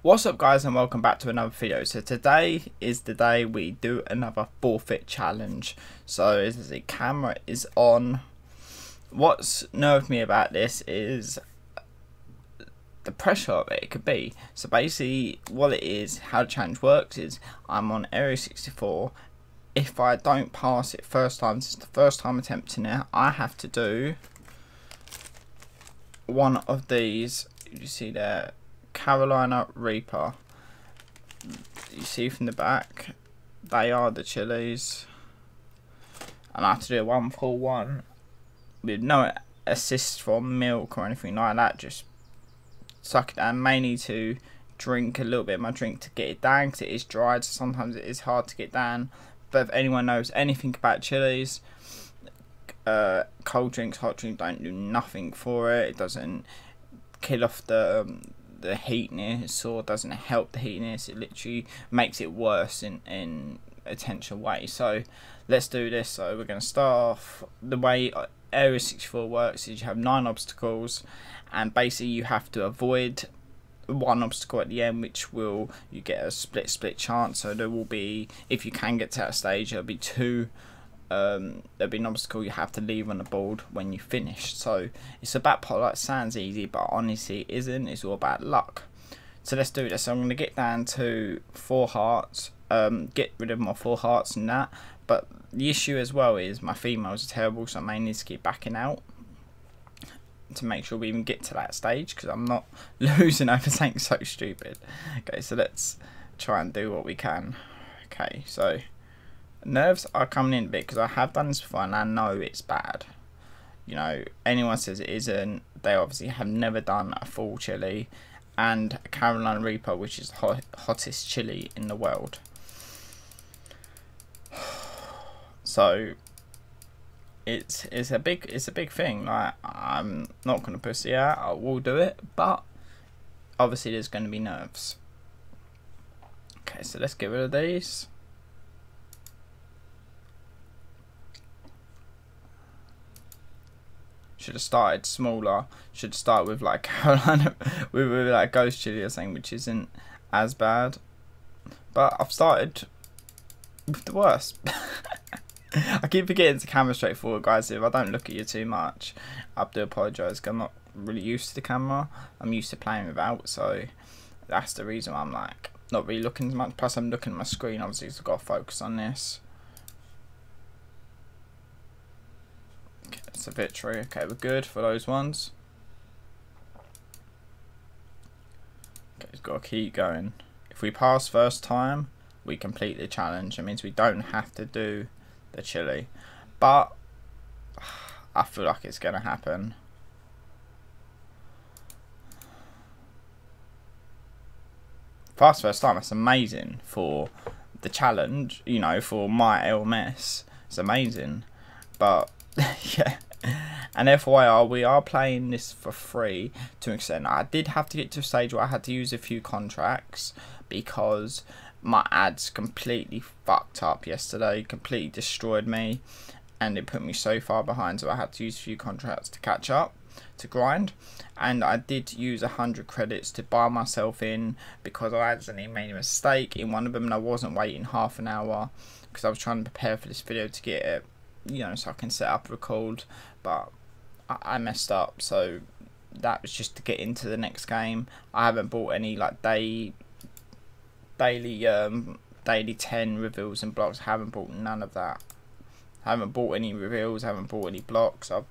What's up guys, and welcome back to another video. So today is the day we do another forfeit challenge. So as the camera is on, what's nerved me about this is the pressure of it could be. So basically what it is, how the challenge works is I'm on area 64. If I don't pass it first time, this is the first time attempting it, I have to do one of these. You see there, Carolina Reaper. You see from the back, they are the chilies, and I have to do a 1-for-1 with no assist from milk or anything like that. Just suck it down. May need to drink a little bit of my drink to get it down because it is dried, so sometimes it is hard to get down. But if anyone knows anything about chilies, cold drinks, hot drinks don't do nothing for it. It doesn't kill off the heatness, or doesn't help the heatness. It literally makes it worse in a potential way. So let's do this. So we're going to start off. The way area 64 works is you have 9 obstacles, and basically you have to avoid one obstacle at the end, which will, you get a split chance. So there will be, if you can get to that stage, there'll be two. There'll be an obstacle you have to leave on the board when you finish. So it's about, like, sounds easy, but honestly it isn't. It's all about luck. So let's do this. So I'm going to get down to 4 hearts, get rid of my 4 hearts and that. But the issue as well is my females are terrible, so I may need to keep backing out to make sure we even get to that stage, because I'm not losing over something so stupid. Okay, so let's try and do what we can. Okay, so nerves are coming in a bit because I have done this before and I know it's bad. You know, anyone says it isn't, they obviously have never done a full chili, and a Carolina Reaper, which is the hottest chili in the world. So it's a big thing. Like, I'm not gonna pussy out. I will do it, but obviously there's going to be nerves. Okay, so let's get rid of these. Should have started smaller. Should start with like Carolina, with like ghost chili or something, which isn't as bad. But I've started with the worst. I keep forgetting to camera straight forward, guys. If I don't look at you too much, I do apologise, because I'm not really used to the camera. I'm used to playing without, so that's the reason why I'm like not really looking as much. Plus I'm looking at my screen, obviously, so I've got to focus on this. Okay, that's a victory. Okay, we're good for those ones. Okay, we've got to keep going. If we pass first time, we complete the challenge. It means we don't have to do the chili, but I feel like it's gonna happen. Fast first time, that's amazing for the challenge, you know, for my LMS. It's amazing, but yeah. And FYI, we are playing this for free to an extent. I did have to get to a stage where I had to use a few contracts because my ads completely fucked up yesterday, completely destroyed me, and it put me so far behind, so I had to use a few contracts to catch up, to grind. And I did use 100 credits to buy myself in because I accidentally made a mistake in one of them, and I wasn't waiting half an hour because I was trying to prepare for this video to get it, you know, so I can set up record, but I messed up. So that was just to get into the next game. I haven't bought any like daily 10 reveals and blocks. I haven't bought none of that. I haven't bought any reveals, I haven't bought any blocks. I've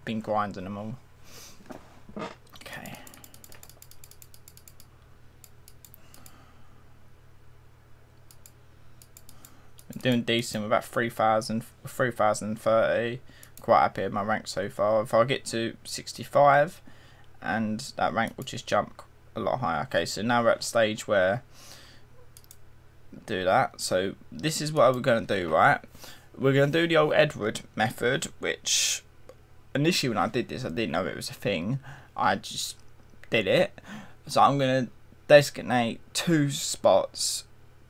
been grinding them all. Okay. Been doing decent with about 3,030. Quite happy with my rank so far. If I get to 65, and that rank will just jump a lot higher. Okay, so now we're at the stage where do that. So this is what we're going to do, right? We're going to do the old Edward method, which initially when I did this I didn't know it was a thing. I just did it. So I'm going to designate 2 spots,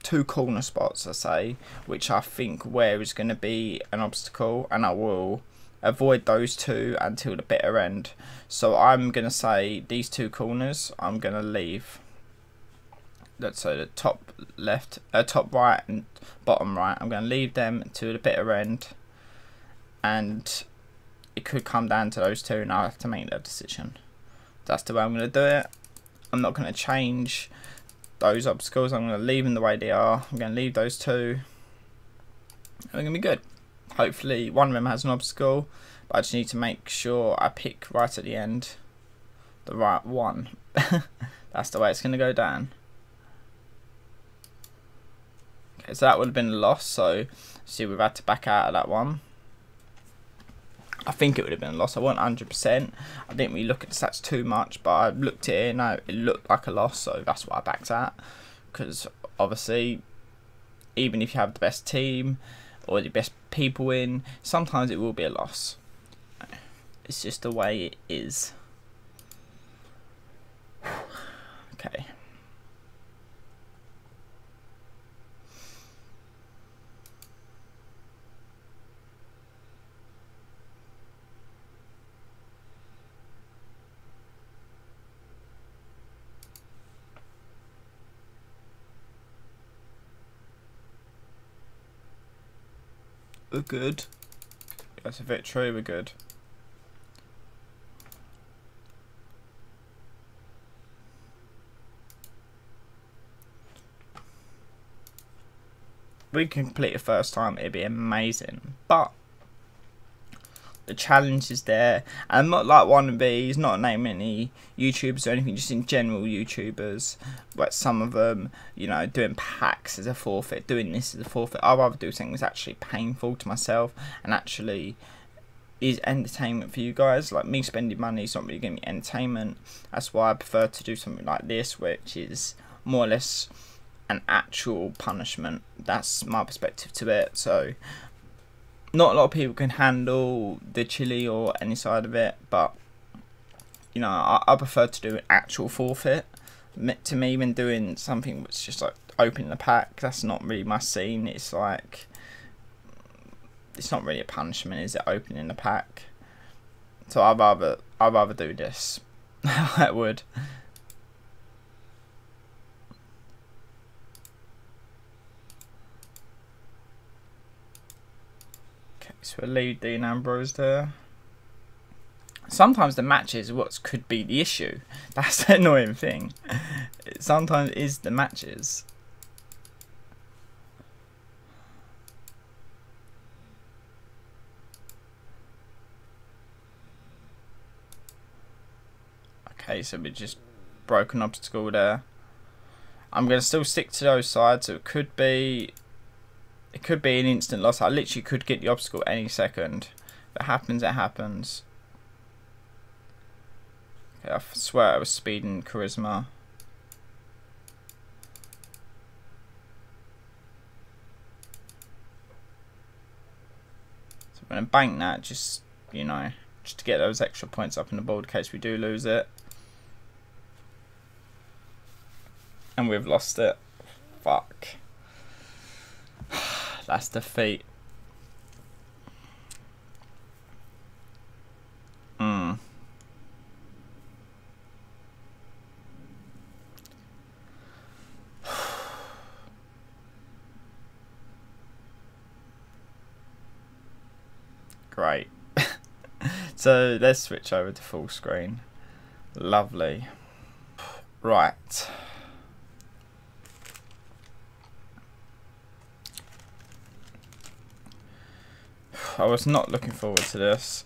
2 corner spots, I say, which I think where is going to be an obstacle, and I will avoid those 2 until the bitter end. So I'm going to say these 2 corners I'm going to leave. So the top left, top right and bottom right, I'm going to leave them to the bitter end, and it could come down to those two and I'll have to make that decision. That's the way I'm going to do it. I'm not going to change those obstacles. I'm going to leave them the way they are. I'm going to leave those two, and they're going to be good. Hopefully one of them has an obstacle, but I just need to make sure I pick right at the end the right one. That's the way it's going to go down. Okay, so that would have been a loss, so see, we've had to back out of that one. I think it would have been a loss. I wasn't 100%. I didn't really look at the stats too much, but I looked at it and it looked like a loss, so that's what I backed at. Because obviously, even if you have the best team or the best people in, sometimes it will be a loss. It's just the way it is. Okay. We're good. That's a victory, we're good. We can complete it first time, it'd be amazing. But the challenge is there, and I'm not like Wwe, not naming any YouTubers or anything, just in general YouTubers, but some of them, you know, doing packs as a forfeit, doing this as a forfeit. I'd rather do something that's actually painful to myself and actually is entertainment for you guys. Like, me spending money is not really giving me entertainment. That's why I prefer to do something like this, which is more or less an actual punishment. That's my perspective to it. So not a lot of people can handle the chili or any side of it, but you know, I prefer to do an actual forfeit. To me, when doing something that's just like opening a pack, that's not really my scene. It's like, it's not really a punishment, is it, opening the pack? So I'd rather do this. I would. So we'll leave Dean Ambrose there. Sometimes the matches what could be the issue. That's the annoying thing. It sometimes is the matches. Okay, so we just broke an obstacle there. I'm going to still stick to those sides, so it could be an instant loss. I literally could get the obstacle any second. If it happens, it happens. Okay, I swear I was speeding charisma. So I'm going to bank that, just, you know, just to get those extra points up in the board in case we do lose it. And we've lost it. Fuck. That's defeat. Great. So let's switch over to full screen. Lovely. Right. I was not looking forward to this.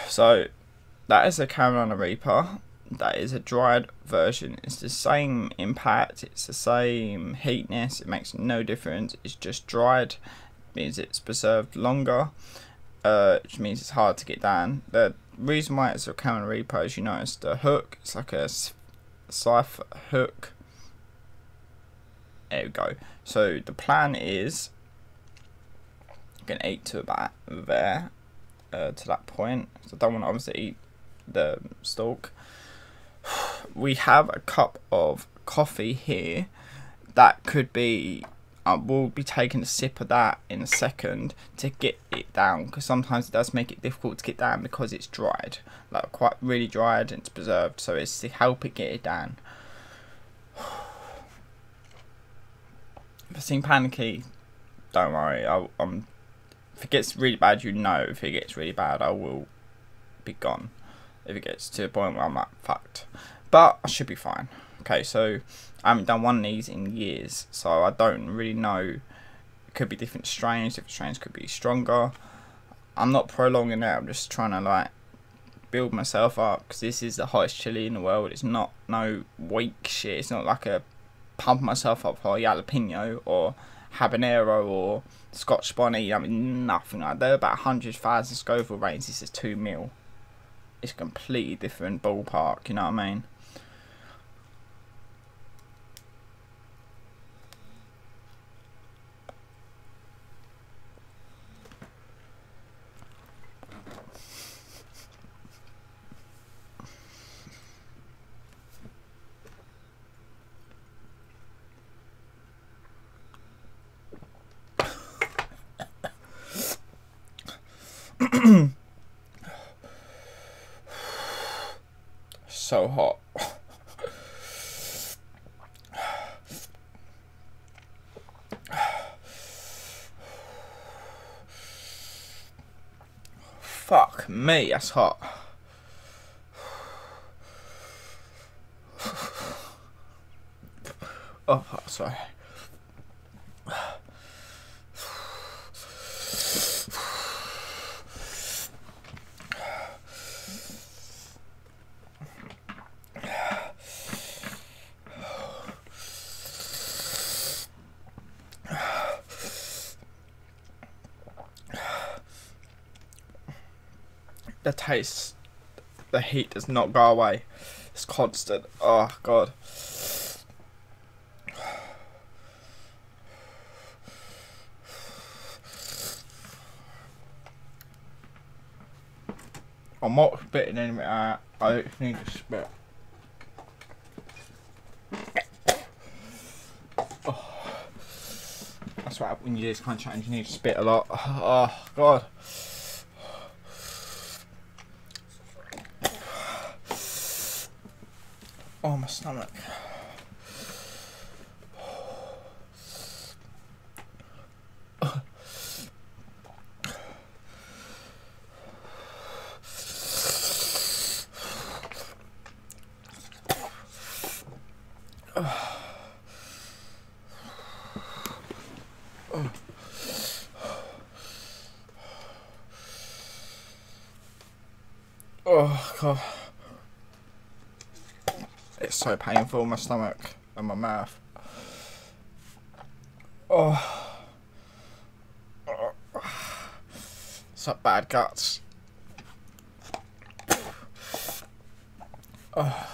So that is a Carolina Reaper. That is a dried version. It's the same impact, it's the same heatness, it makes no difference. It's just dried, it means it's preserved longer, which means it's hard to get down. The reason why it's a Carolina Reaper is, you notice the hook, it's like a Sawft hook. There we go. So the plan is, I'm going to eat to about there, to that point. So I don't want to obviously eat the stalk. We have a cup of coffee here that could be I will be taking a sip of that in a second to get it down, because sometimes it does make it difficult to get down because it's dried, like quite really dried, and it's preserved, so it's to help it get it down. If I seem panicky, don't worry. If it gets really bad, you know, if it gets really bad, I will be gone. If it gets to a point where I'm like, fucked. But I should be fine. Okay, so I haven't done one of these in years, so I don't really know. It could be different strains. Different strains could be stronger. I'm not prolonging it. I'm just trying to like build myself up, because this is the hottest chili in the world. It's not no weak shit. It's not like a pump myself up for jalapeno or habanero or Scotch bonnet. I mean, nothing like that. They're about 100,000 Scoville range. This is 2 mil. It's a completely different ballpark. You know what I mean? So hot. Fuck me, that's hot. Oh, sorry. The taste, the heat does not go away. It's constant. Oh god. I'm not spitting anything out. I just need to spit. Oh. That's what happens when you do this kind of challenge. You need to spit a lot. Oh god. Oh, my stomach. Oh god. It's so painful in my stomach and my mouth. Oh. It's like bad guts. Oh.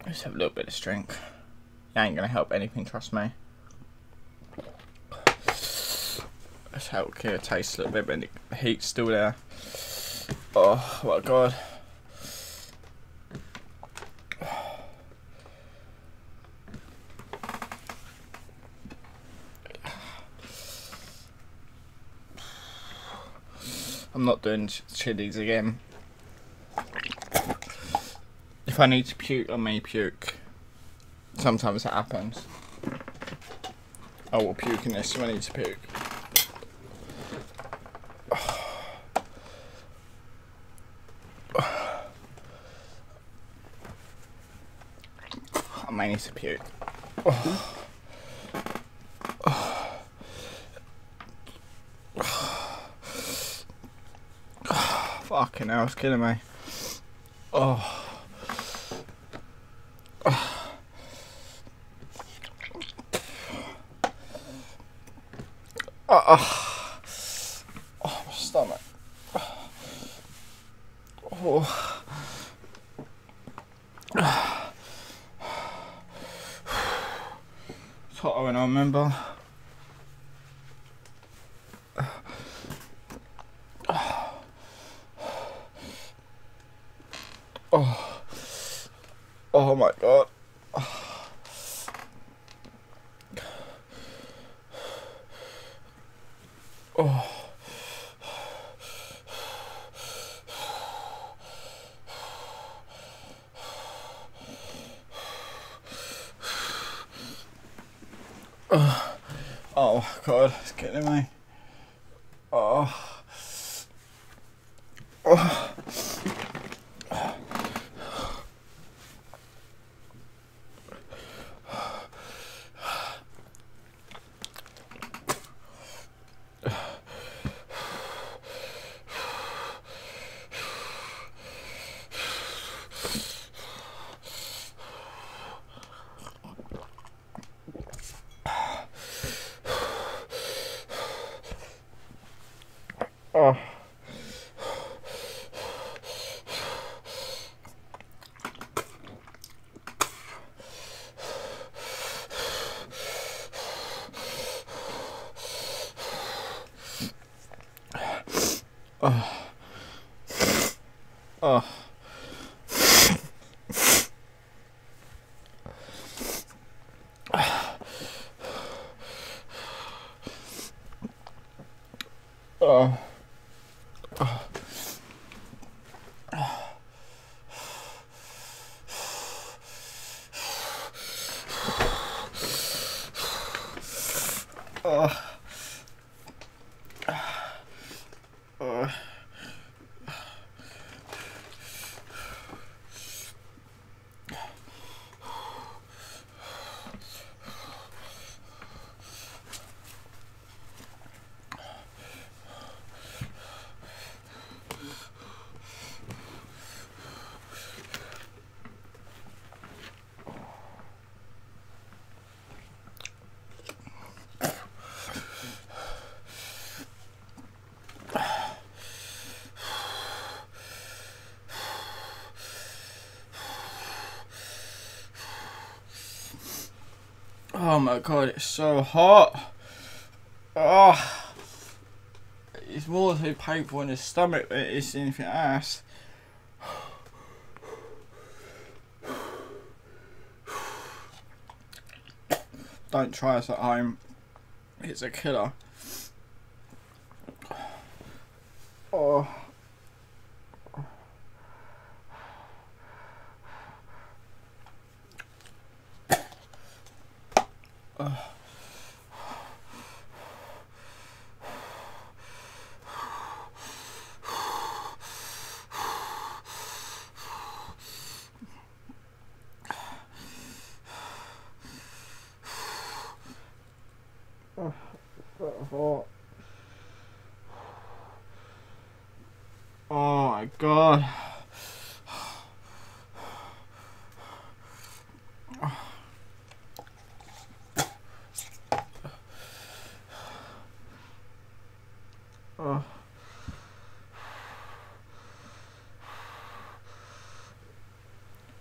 Just have a little bit of strength. It ain't gonna help anything, trust me. Let's help clear taste a little bit, but the heat's still there. Oh my god. I'm not doing chilies again. If I need to puke, I may puke. Sometimes that happens. I will puke in this if I need to puke. I may need to puke. Fucking hell, it's killing me. Oh. Oh, my stomach. Oh. It's hotter than I remember. Oh. Oh God, it's getting me. Oh. Oh. Oh. Oh. Oh. Oh. Oh. Oh my God, it's so hot. Oh, it's more too painful in the stomach than it is anything else. Don't try this at home. It's a killer. Oh. Oh my God. Oh.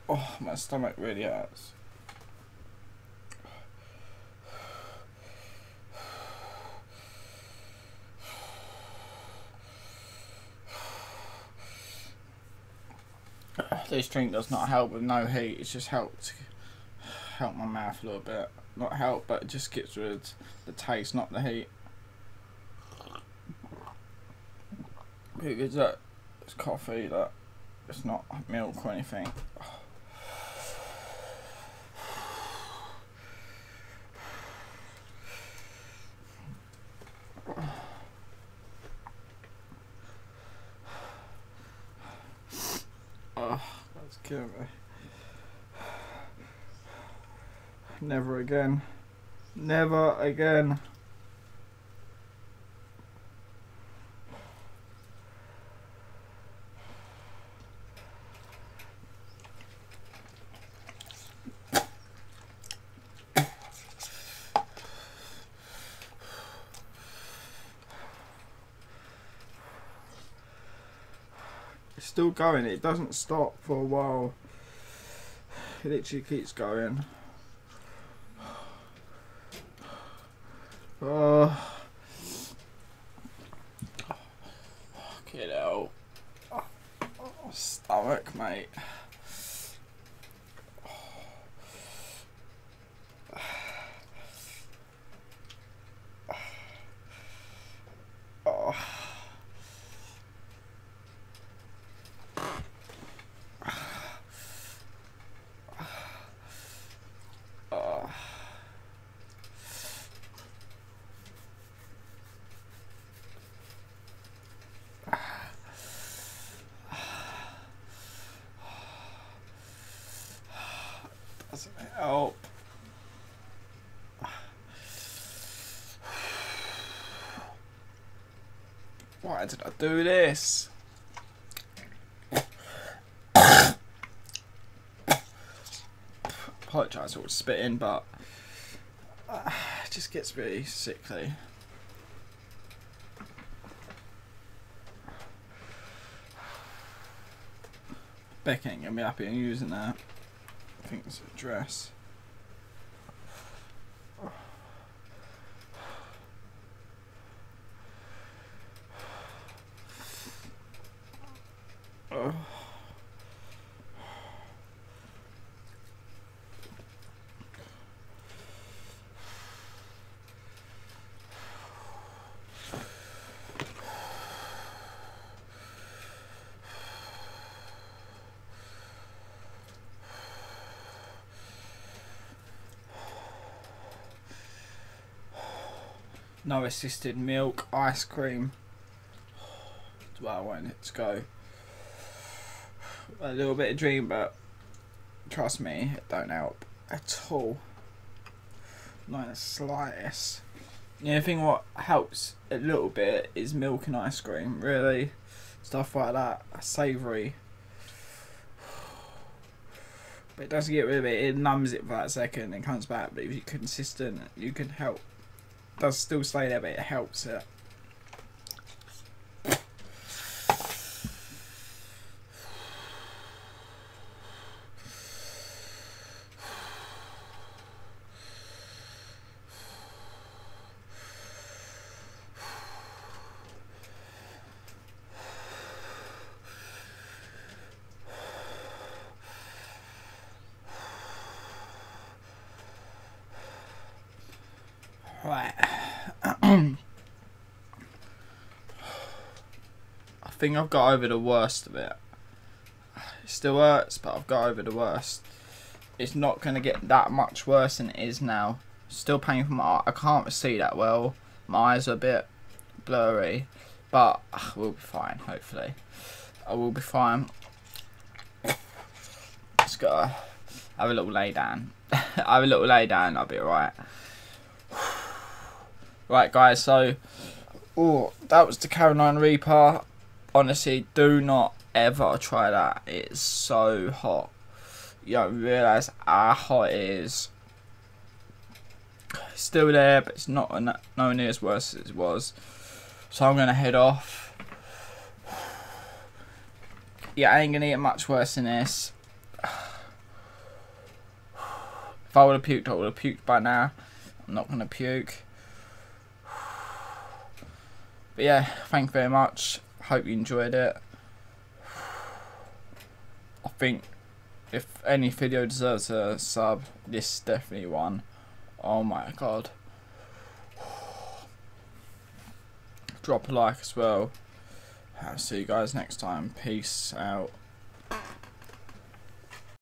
Oh, my stomach really hurts. This drink does not help with no heat. It's just helped help my mouth a little bit. Not help, but it just gets rid of the taste, not the heat. Because that it's coffee. That it's not milk or anything. Oh, that's killing me. Never again. Never again. It's still going. It doesn't stop for a while. It literally keeps going. Oh, get out. Oh, stomach, mate. Why did I do this? Apologise for all the spitting, but it just gets really sickly. Becky ain't gonna be happy in using that. I think it's a dress. Oh. No assisted milk, ice cream. That's where I want it to go. A little bit of dream, but trust me, it don't help at all. Not in the slightest. The only thing what helps a little bit is milk and ice cream, really. Stuff like that, savoury. But it doesn't get rid of it, it numbs it for that second and comes back. But if you're consistent, you can help. It does still stay there, but it helps it. Right. I think I've got over the worst of it. It still hurts, but I've got over the worst. It's not going to get that much worse than it is now. Still painful. I can't see that well. My eyes are a bit blurry, but we'll be fine, hopefully. I will be fine. Just gotta have a little lay down. Have a little lay down, I'll be alright. Right, guys, so that was the Carolina Reaper. Honestly, do not ever try that. It's so hot. You don't realise how hot it is. It's still there, but it's not nowhere near as worse as it was. So I'm gonna head off. Yeah, I ain't gonna get much worse than this. If I would have puked, I would have puked by now. I'm not gonna puke. But yeah, thank you very much. Hope you enjoyed it. I think if any video deserves a sub, this is definitely one. Oh my god. Drop a like as well. I'll see you guys next time. Peace out.